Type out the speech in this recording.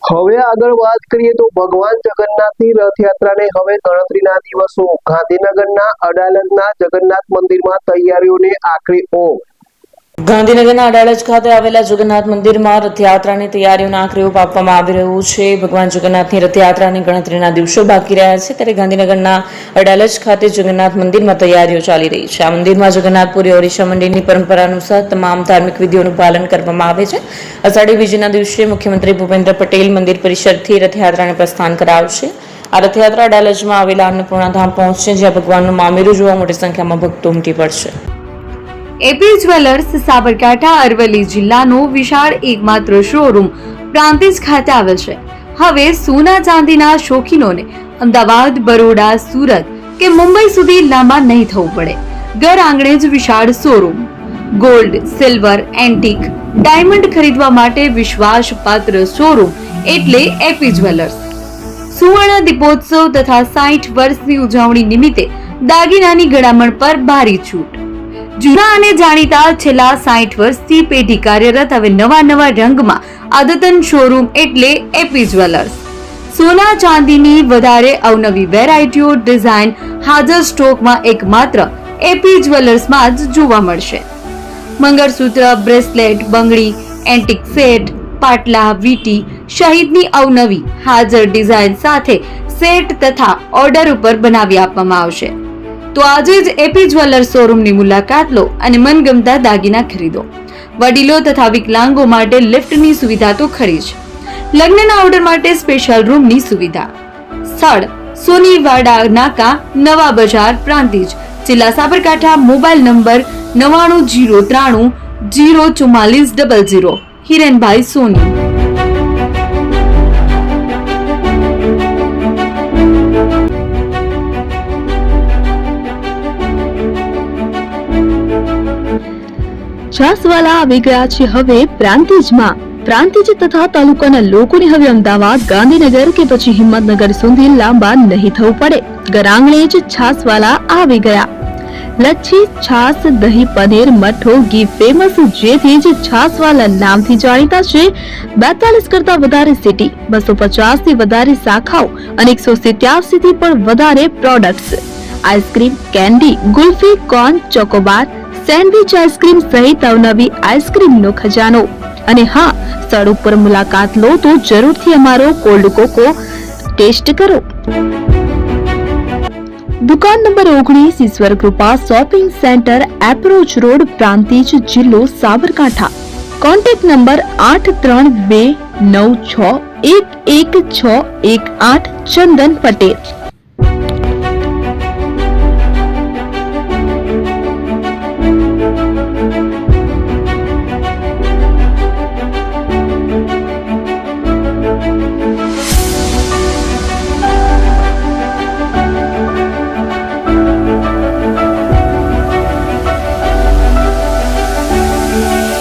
હવે આગળ વાત કરીએ તો ભગવાન જગન્નાથની રથયાત્રાને હવે ગણતરીના દિવસો। ગાંધીનગરના અડાલજના જગન્નાથ મંદિરમાં તૈયારીઓને આખરી ઓપ। ગાંધીનગરના અડાલજ ખાતે આવેલા જગન્નાથ મંદિરમાં રથયાત્રાની તૈયારીઓને આખરી ઓપ આપવામાં આવી રહ્યું છે। ભગવાન જગન્નાથની રથયાત્રાની ગણતરીના દિવસો બાકી રહ્યા છે, ત્યારે ગાંધીનગરના અડાલજ ખાતે જગન્નાથ મંદિરમાં તૈયારીઓ ચાલી રહી છે। આ મંદિરમાં જગન્નાથપુરી ઓડિશા મંદિરની પરંપરા અનુસાર તમામ ધાર્મિક વિધિઓનું પાલન કરવામાં આવે છે। અષાઢી બીજના દિવસે મુખ્યમંત્રી ભૂપેન્દ્ર પટેલ મંદિર પરિસરથી રથયાત્રાને પ્રસ્થાન કરાવશે। આ રથયાત્રા અડાલજમાં આવેલા અન્નપૂર્ણા ધામ પહોંચશે, જ્યાં ભગવાનનું મામેરું જોવા મોટી સંખ્યામાં ભક્તો ઉમટી પડશે। એપી જ્વેલર્સ સાબરકાંઠા અરવલ્લી જિલ્લાનો વિશાળ એકમાત્ર શોરૂમ પ્રાંતિજ ખાતે આવેલ છે। હવે સોના ચાંદીના શોખીનોને અમદાવાદ, બરોડા, સુરત કે મુંબઈ સુધી લાંબા નહીં થવું પડે। ઘર આંગણે જ વિશાળ showroom. Gold, silver, antique, diamond ખરીદવા માટે વિશ્વાસપાત્ર શોરૂમ એટલે એપી જ્વેલર્સ। સુવર્ણ દીપોત્સવ તથા 60 વર્ષની ઉજવણી નિમિત્તે દાગીનાની ગળામણ પર ભારી છૂટ। જૂના અને જાણીતા છેલ્લા 60 વર્ષથી પેઢી કાર્યરત હવે નવા રંગમાં અદ્યતન શોરૂમ એટલે એપી જ્વેલર્સ। સોના ચાંદીની વધારે અવનવી વેરાયટીઓ, ડિઝાઇન હાજર સ્ટોકમાં એકમાત્ર એપી જ્વેલર્સમાં જ જોવા મળશે। મંગળસૂત્ર, બ્રેસલેટ, બંગડી, એન્ટિક સેટ, પાટલા, વીટી સહિતની અવનવી હાજર ડિઝાઇન સાથે સેટ તથા ઓર્ડર ઉપર બનાવી આપવામાં આવશે। તો આજે જ એપી જ્વેલર્સ શોરૂમની મુલાકાત લો અને મનગમતા દાગીના ખરીદો। વડીલો તથા વિકલાંગો માટે લિફ્ટની સુવિધા તો ખરી જ, લગ્નના ઓર્ડર માટે સ્પેશિયલ રૂમની સુવિધા। સ્થળ સોનીવાડા નાકા, નવા બજાર, પ્રાંતિજ, જિલ્લા સાબરકાંઠા। Mobile number 9903 04400। હિરેનભાઈ સોની। છાસવાલા આવી ગયા છે હવે પ્રાંતિજમાં। પ્રાંતિજ તથા તાલુકાના લોકોને હવે અમદાવાદ, ગાંધીનગર કે પછી હિંમતનગર સુધી લાંબા નહીં થવું પડે। ઘર આંગણે જ છાસવાલા આવી ગયા। લચ્છી, છાસ, દહીં, પનીર, મઠો, ઘી ફેમસ, જેથી જ છાસવાલા નામથી જાણીતા છે। 42 કરતા વધારે સિટી, 250 થી વધારે શાખાઓ અને 187 થી પણ વધારે products. Ice cream, candy, kulfi, corn, Chocobar, sandwich ice cream સહિત અવનવી આઈસ્ક્રીમનો ખજાનો। અને હા, સ્થળ ઉપર મુલાકાત લો તો જરૂરથી અમારો કોલ્ડ કોકો ટેસ્ટ કરો। દુકાન number 19, Ishwar Krupa shopping centre, approach road, Prantij, જિલ્લો સાબરકાંઠા। Contact number 8329611618 Chandan Patel.